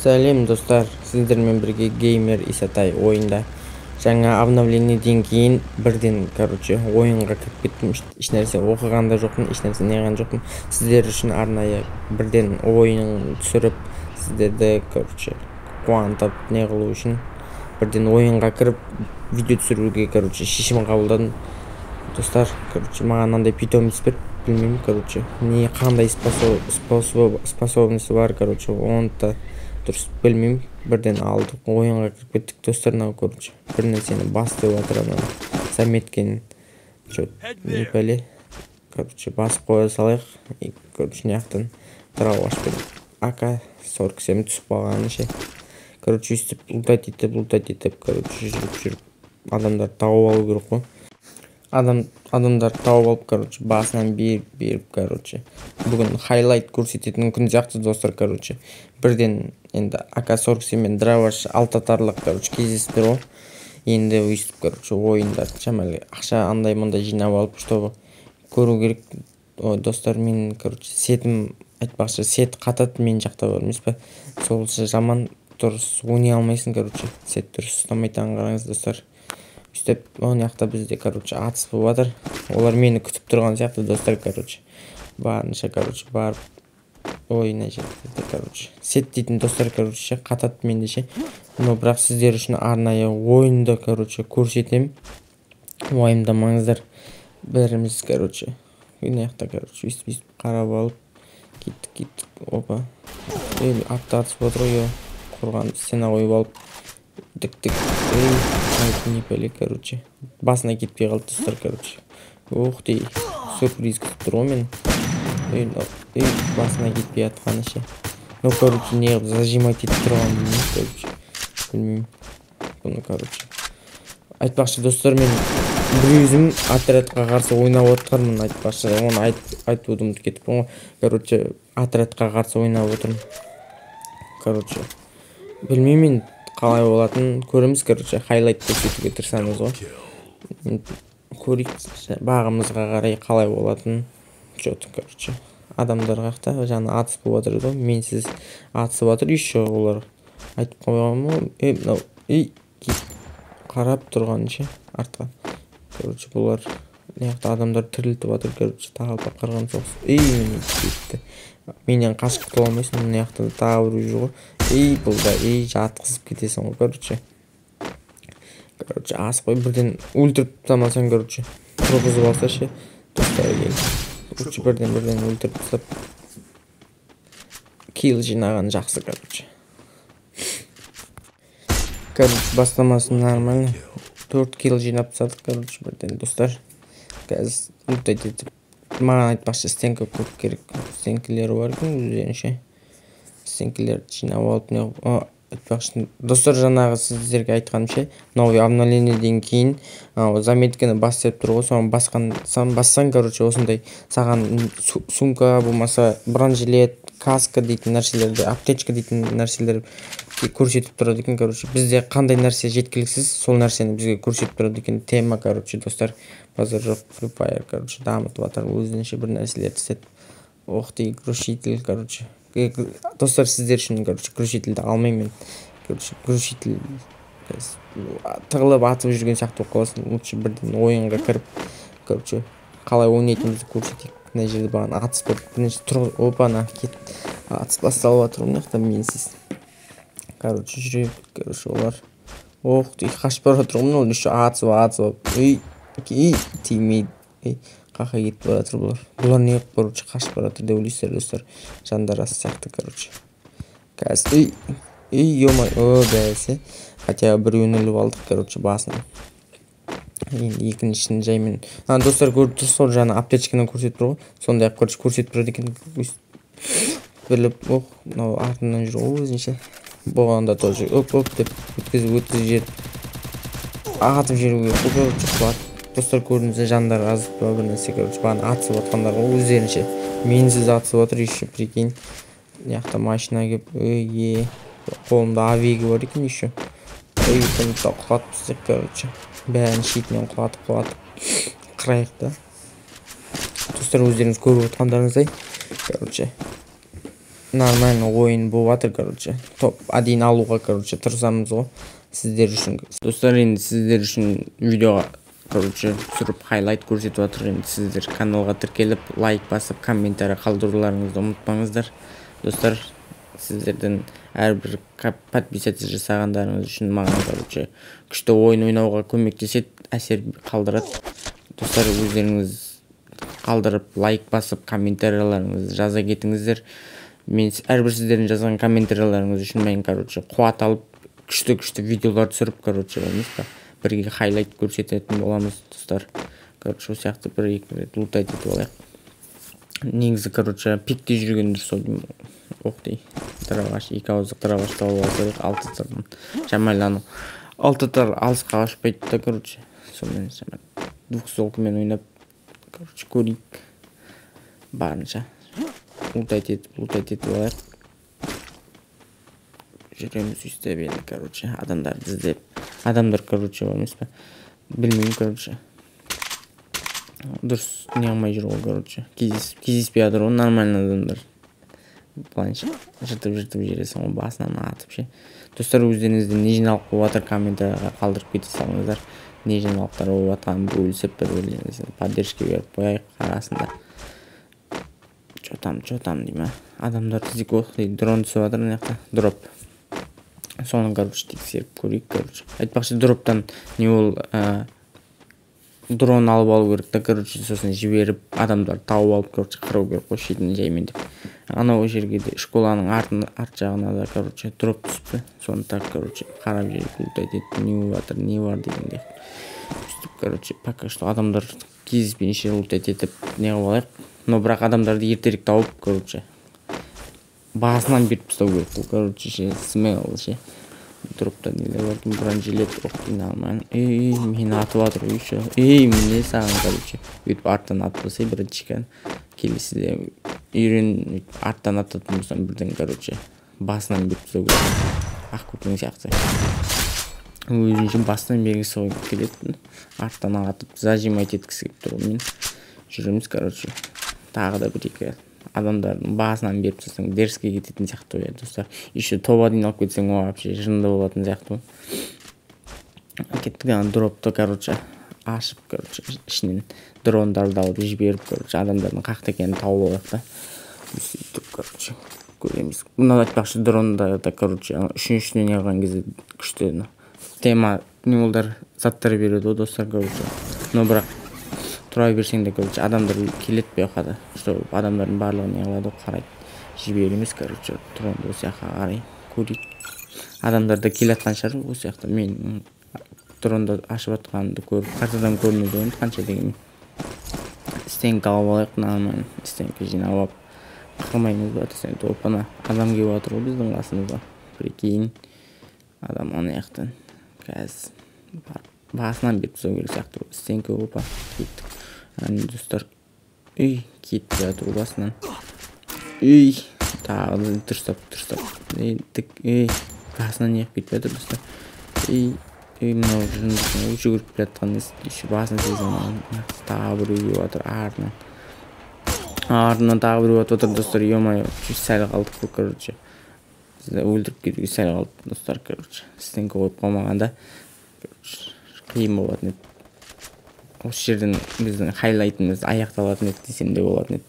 Сәлем достар, сіздермен бірге геймер Исатай ойында. Жаңа обновлениеден кейін бірден, ойынға кіріп кеттім. Ешнәрсе оқыған да жоқпын, ешнәрсе неған жоқпын. Сіздер үшін арнайы бірден ойын түсіріп, сіздерді, қуантып, не қылу үшін бірден ойынға кіріп, видео түсіруге, шешім қабылдадым. Достар, маған мынандай питомец беріп, білмеймін, не қандай способности бар, оны да дұрыс білмеймін. Бірден алдық, ойынға кіріп кеттік достар. Бір нәрсені бас деп жатыр, заметкені не пәле. Басып қоя салайық. Неяқтан драуашпен АК-47 түсіп қалғаны ше. Өйстіп лутать етіп, жүріп, адамдар тауып алу керек қой. Адамдар тауып алып, басынан беріп, бүгін хайлайт көрсететін күн сияқты достар, бірден енді АК-47 мен драваш алтатарлық, кездесіп тұр ғой. Енді өйстіп, ойындар шамалы ақша андай-мындай жинап алып, чтобы көру керек. Достар, мен, сетім айтпақшы, сет қатады, мен жақта бар емес па? Сол жаман дұрыс ойнай алмайсың, сет дұрыс ұстамайтынын қараңыз достар. Үстеп, оны яқта бізде, атыс болып жатыр. Олар мені күтіп тұрған сияқты достар, барынша, барып ойына жетті, сет дейтін достар, қатады менде ше. Но бірақ сіздер үшін арнайы ойынды, көрсетем. Уайымдамаңыздар. Бәріміз, яқта, өйстіп қарап алып, кеттік, опа. Атты атысып отыр ғой, қорған стена қойып алып, дік, не пәле, басына кетпей қалды достар, Ух дей, сюрприз күтіп тұр ғой мен. Басына кетпей атқаны ше. Не зажимать етіп тұрған, білмеймін. Бұны, айтпақшы достар, мен бір өзім отрядқа қарсы ойнап отырмын, айтпақшы. Оны айтудым кетіп ғой. Отрядқа қарсы ойнап отырмын. Білмеймін қалай болатын, көреміз, хайлайт көрсетуге тырысамыз ғой. Көрейік, бағымызға қарай қалай болатын. Адамдарға жаңа атыс болып жатыр ғой, менсіз атысып жатыр, еще олар айтып қойған ғой. Қарап тұрған ше, артқа. Бұлар адамдар тірілтіп жатыр, тағалпа қырған соғыс. Мені кетті. Менен қашып құтыла алмайсың, мына яқта тағы бір жүр ғой. Бұл да жатқызып кетесің ғой, асық қой, бірден өлтіріп тастамасаң, тұрғызып алса ше, достар келді. Бірден өлтіріп тастап, килл жинаған жақсы, бастамасы нормально. 4 килл жинап тастадық, бірден достар. Қазір лутать етіп, маған айтпақшы стенка көп керек. Стенкілері бар екен, өздерінше. Стенкілерді жинап алып, айтпақшы достар, жаңағы сіздерге айтқаным ше, новый обновлениеден кейін заметкені бас деп тұр ғой, соны бассаң, осындай саған сумка болмаса бронежилет, каска дейтін нәрселерді, аптечка дейтін нәрселер көрсетіп тұрады екен. Бізде қандай нәрсе жеткіліксіз, сол нәрсені бізге көрсетіп тұрады екен. Тема, достар, базар жоқ, Free Fire, дамытып жатыр, өзінше бір нәрселерді істеп. Ох дей, глушитель, достар, сіздер үшін, глушительді алмаймын. Глушитель тығылып атып жүрген сияқты болып қаласың. Лучше бірден ойынға кіріп, қалай ойнайтынымызды көрсетейік. Мына жерде баған атыс болып, бірінші тұрғы, опана, кет. Атыс басталып жатыр, мұнақта менсіз. Жүрек, олар. Ох, қашып бара жатыр, ол еще атысып. Тимейді. Қақа кетіп бара жатыр бұлар. Бұлар не қашып бара жатыр деп ойлайсыздар достар. Жандарасы сияқты, Қазір, бәсе. Хотя біреуін өліп алдық, басынан. Енді екіншісін жаймен. Достар, көріп тұрсыз, жаңа аптечканы көрсетіп тұр ғой. Сондай көрсетіп тұрады екен. Біліп, артынан жүр, өзінше. Болғанда тоже деп өткізіп жер. Атып жеруге қылып. Достар, көрдіңіз, жандар азып бір нәрсе, баған атысып атқандар ғой, өздерінше. Менсіз атысып отыр, еще прикинь. Яқта машина кеп, қолымда авигі бар екен, еще. Құлатып істеп, бәрін шетінен құлатып. Қырайық да. Достар, өздеріңіз көріп отқандарыңыздай. нормально ойын болуп атыр, короче. Топ 1 алууга, короче, тырысабыз го. Сиздер үчүн. Достор, энди сиздер үчүн видеого, короче, түсүрүп хайлайт көрсөтүп атыр. Энди сиздер каналга тиркелип, лайк басып, комментарий калтырууларыңызды унутпаңыздар. Достор, сиздерден ар бир подписаться жасагандарыңыз үчүн мага, короче, күчтүү ойын ойнауга көмөктөшөт, әсер калтырат. Достор, өздөрүңүз калтырып, лайк басып, комментарийларыңызды жаза кетиңиздер. Мен ар бир сиздердин жазган комментарийларыңыз үчүн мен, короче, кубат алып, күчтүү видеолор түсүрүп, короче, эмеспи, бирге хайлайт көрсөтөтүн боламыз, достор. Короче, ушул сыяктуу бир-эки рет лутайт этип алайык. Негизи, короче, пикте жүргөндө сол окдей дырабаш, 2 ауыздык дырабаш табып алсак, 6 тардан шамайланып, 6 тар алыска кашпайт да, короче. Сонун шамал. Двухстволкамен ойнап, короче, көрейик. Барынча лутайт этип алайык. Жүрөмүз үстөп, короче, адамдарды издеп. Адамдар, короче, эмеспи, билмейм, короче. Дурус не кылмай жүргөн, короче. Кездеспей атыр го, нормально адамдар. Планча жыртып жибересиң го, басынан атып. Достор, өздөрүңүздүн не жиналып болуп атыр, комментарийга калтырып кете салыңыздар. Не жиналыктар болуп атканын бөлүсүп, бири-бириңизге поддержка берип коелук арасында. Чотам дейм. Адамдар тизик дейт, дрон түсүп атыр мына жакта. Дроп. Сону, короче, текшерип көрөйүк, короче. Айтпакчы, дроптан не бол дрон алып алуу керек да, короче, сосын жиберип, адамдар табып алып, короче, кыруу керек го шетинен жаймен деп. Анау жерге де школанын арт жагына да, короче, дроп түшүптү. Сону так, короче, карап жүрүп лутайт этип, не болуп атыр, не бар дегендей. Түстүп, короче, пока что адамдар кездеспейинче лутайт этип не кылып алайык. Но бирок адамдарды ертерээк табып, короче, баасынан берип тастоо керек, короче, смел, дроптан эле бар, бронежилет окуйн алмайм. Мени атып атыр еще. Эмне саган, короче, бүйтүп арттан атпаса, биринчи келесиде үйрөн, арттан ататын болсом бирден, короче, басынан берип тастоо керек. Ак көкөң сыяктуу. Өзүнчө басынан бергиси коюп келет, арттан атып зажимать эткиси келип туруп мен жүрөмүз, короче. Тагы да бир-эки адамдардын баасынан берип тастасаң дерске кететін сыяктуу, достор. Еще тоба дейин алып кетсең вообще жынды болатын сыяктуу. Кеттик, ана дропто, короче, ашып, короче, ичинен дрондарды алып жиберип, короче, адамдардын каякта экенин табып алайык да. Сөйтүп, короче, көрөмүз. Мына айтпакчы, дронда, короче, үшүнчүсүнө не кылган кезде күчтүү тема неболдар заттар берет го, достор, короче. Но бирок тура берсең да, короче, адамдар келет бияка да. Что адамдардын баардыгы не кылат, карайт. Жиберемиз, короче, дронду ошол жака карай көрөйт. Адамдар да келе аткан шаар ошол жакта. Мен дронду ашып атканды көрүп, картадан көрүнөт экен канча деген. Стенка алып алайык, нормально. Стенка жинап алып, кырмайбыз ба десең, топана адам келип атыр го биздин касыбызга. Прикинь, адам ана жактан. Каз баасынан берип тастоо керек сыяктуу. Стенка опа кеттик. Аны, достор, кетти атыр басынан. Тагы тырстап. Басынан не кылып кетип атыр, достор. Мына жындыкын жүгүрүп келаткан еще баасын сезем. Тагы бирөө келип атыр артынан тагы бирөө атып атыр, достор. Ё-моё, сәл калдык, короче. Бизди өлтүрүп кетүүгө сәл калды, достор, короче. Стенка коюп калмаганда, короче, кыйын болот экен. Осы жерден биздин хайлайтыбыз аякталатын экен десем де болот экен.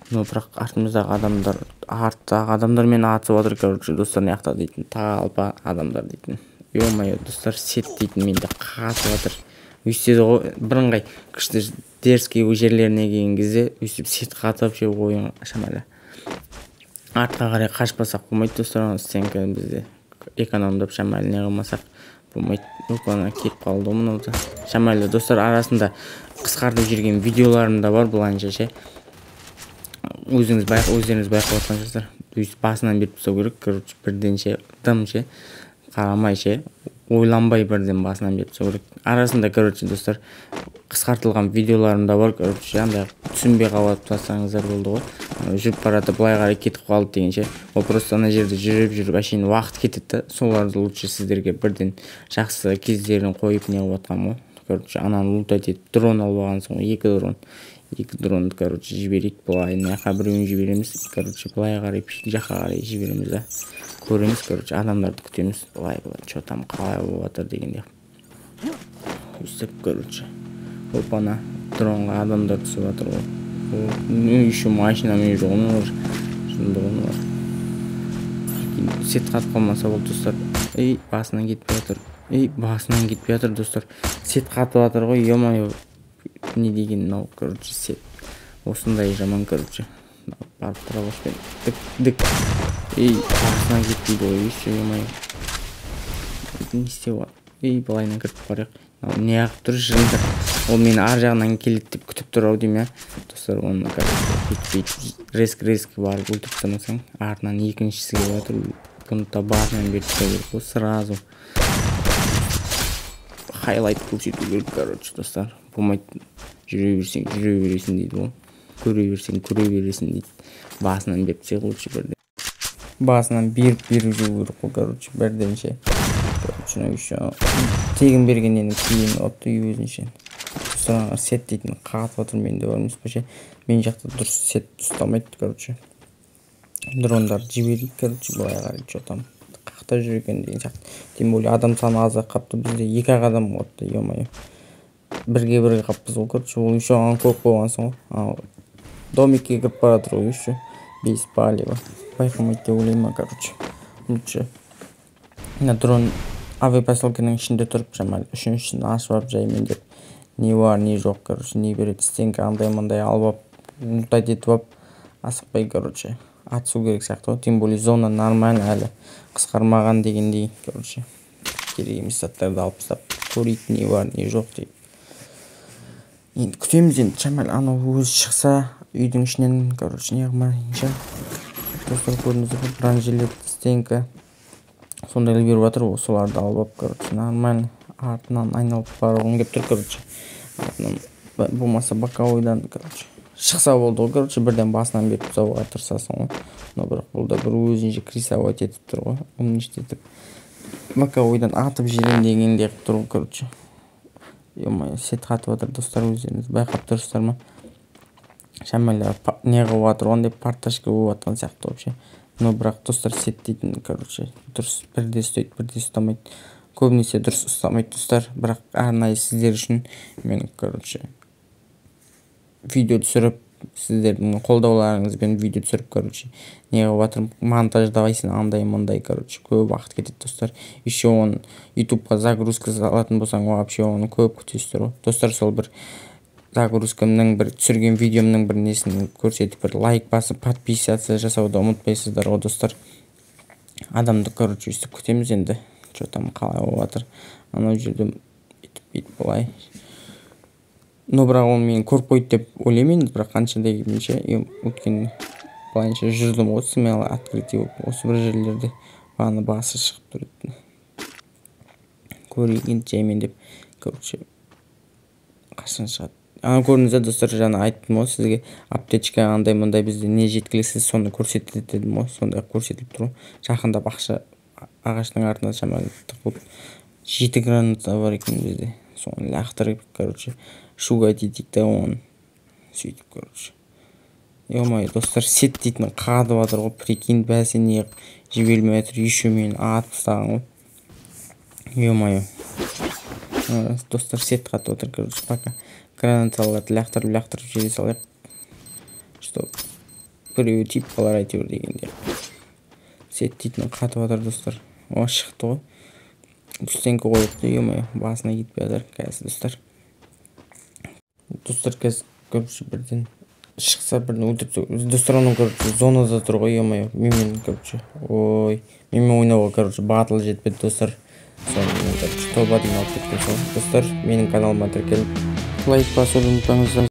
Но бирок артымыздагы адамдар мени атып атыр, короче, достор, мыякта дейтин. Талпа адамдар дейтин. Ё-моё, достор, сет дейтин, менде катып атыр. Үстөдө го бирыңгай кышты дерский жерлерине келген кезде үстүп сет катып же оюн шамалы. Артка карай качпасак болмойт, достор. Стенка бизде экономдоп шамалы не кылмасак болмойт. Упана келип калды мынау. Шамалы, достор, арасында кыскартып жүргөн видеолорум да бар буланча. Өзүңүз байкап аткансыздар. Басынан берип тастоо керек, короче, бирденче дымче, карамайчы, ойланбай бирден басынан берип тастоо керек. Арасында, короче, достор, кыскартылган видеолорум да бар, короче, андай түшүнбөй калып атсаңыздар болду го. Жүрүп баратып былай карай кетип калды дегенче. Ол просто ана жерде жүрүп ашин убакыт кетет да. Соларды лучше сиздерге бирден жакшы кездерин коюп не кылып аткам го. Короче, анан лутайт этип дрон алып алгансың го, 2 дрон. эки дронду короче жиберейик. Булай наяка бирөөнү жиберемиз. Короче булай карай жака карай жиберемиз да. Көрөмүз короче адамдарды күтөмүз. Булай чо там калай болуп атыр дегендей. Үстөп короче. Опана дронго адамдар түсүп атыр го. Еще машина менен жогону бар. Шундогуну бар. Сет катып калмаса болду достор. Басынан кетпей атыр. Басынан кетпей атыр достор. Сет катып атыр го. Ё-моё. Не деген мынау короче сет. Осындай жаман короче. Барып карабашпен. Дык. Басынан кетпейди го. Ё-моё. Не істеп атыр? Былайынан кіріп барайық. Не ағып тұр жырындар. Ол мені ар жағынан келеді деп күтіп тұр ау деймін, достар. Оны кетпейді. Реск барып өлтіріп тастамасаң, артынан екіншісі келіп жатыр. Бұны да басынан беріп тастау керек қой сразу. Хайлайт көрсету керек, короче, достар. Болмайды. Жүре бересің дейді ғой. Көре бересің дейді. Басынан беріп тастайық лучше бірден. Басынан беріп жүру керек қой, короче, бірденше. Короче, еще тегін бергеннен кейін отты өзінше. Достар, сет дейтін қатып отыр менде бармыз баша. Мен жақта дұрыс сет ұстамайды, короче. Дрондарды жіберейік, короче, былай қарай, что там қақта жүр екен деген сияқты. Тем более адам саны азақ қапты, бізде 2 адам отты, ё-моё. Бірге қаппыз ғой, короче, ол еще ан көп болғансың ғой. Домикке кіріп баратыр ғой, еще без палева. Байқамайды деп ойлаймын, короче. Лучше дрон авиапоселкенің ішінде тұрып шамалы үшіншісін ашып алып жаймен деп не бар не жоқ, короче, не береді стенка андай алып ұлтайт етіп алып асықпай, короче, атысу керек сияқты ғой. Тем более зона нормально әлі қысқармаған дегендей, короче, керек емес заттарды алып тастап көрейік не бар не жоқ деп. Енді күтеміз, енді шамалы анау өзі шықса үйдің ішінен, короче, не қылмайынша. Достар, көрдіңіздер, бронежилет, стенка сондайлар беріп жатыр ғой, соларды алып алып, короче, нормально артынан айналып барғым келіп тұр, короче. Артынан болмаса боковойдан, короче, шықса болды ғой, короче, бірден басынан беріп тастауға тырысасың ғой. Но бірақ бұл да бір өзінше крисовать етіп тұр ғой, умништетіп. Боковойдан атып жіберем дегендей қылып тұр ғой, короче. Ё-моё, сет қатып жатыр, достар, өздеріңіз байқап тұрсыздар ма? Шамалы не қылып жатыр ғой, деп парташка болып жатқан сияқты вообще. Но бірақ достар, сет дейтін, короче, дұрыс бірде ұстайды, бірде ұстамайды. Көбінесе дұрыс ұстамайды, достар. Бірақ арнайы сіздер үшін мен, короче, видео түсіріп, сіздердің қолдауларыңызбен видео түсіріп, короче, не қылып жатырмын, монтаждавайсың, андай, короче, көп уақыт кетеді, достар. Еще оны ютубқа загрузка салатын болсаң, вообще оны көп күтесіздер ғой. Достар, сол бір загрузкамның бір түсірген видеомның бір несін көрсетіп, бір лайк басып, подписаться жасауды ұмытпайсыздар ғой, достар. Адамды, короче, өстіп күтеміз енді. Что там қалай болып жатыр. Анау жерде бүйтіп былай. Но бірақ оны мен көріп қойды деп ойлаймын, бірақ қанша дегенше, өткен былайынша жүрдім ғой, смело открытие болып, осы бір жерлерде бағана басы шығып тұрды. Көрейін жаймен деп, короче, қашан шығады. Ана көрдіңіздер, достар, жаңа айттым ғой сізге, аптечка андай бізде не жеткіліксіз, соны көрсетеді дедім ғой, сондай көрсетіліп тұр. Жақындап ағаштың артына шамалы тығылып 7 граната бар екен бізде. Соны лақтырып, короче, шуға дейдік та оны сөйтіп, короче. Ё-моё, достар, сет дейтін қадып жатыр ғой, прикинь, бәсе не жібермей жатыр, еще мені атып тастаған ғой. Ё-моё. Достар, сет қатып жатыр, короче, пока гранаталарды лақтырып жерге салайық. Что біреуі тиіп қалар әйтеуір дегенде. Сет дейтін қатып жатыр, достар. О, шықты ғой. Стенка қойықты, ё-моё, басына кетпей жатыр, қазір, достар. Достар, қазір, короче, бірден шықса бірден өлтіріп, достар, оның, короче, зонада тұр ғой, ё-моё, менімен, короче, менімен ойнауға, короче, батыл жетпеді, достар. Соны, короче, тоба дейін алып кеткен сол. Достар, менің каналыма тіркеліп лайк басуды ұмытпаңыздар.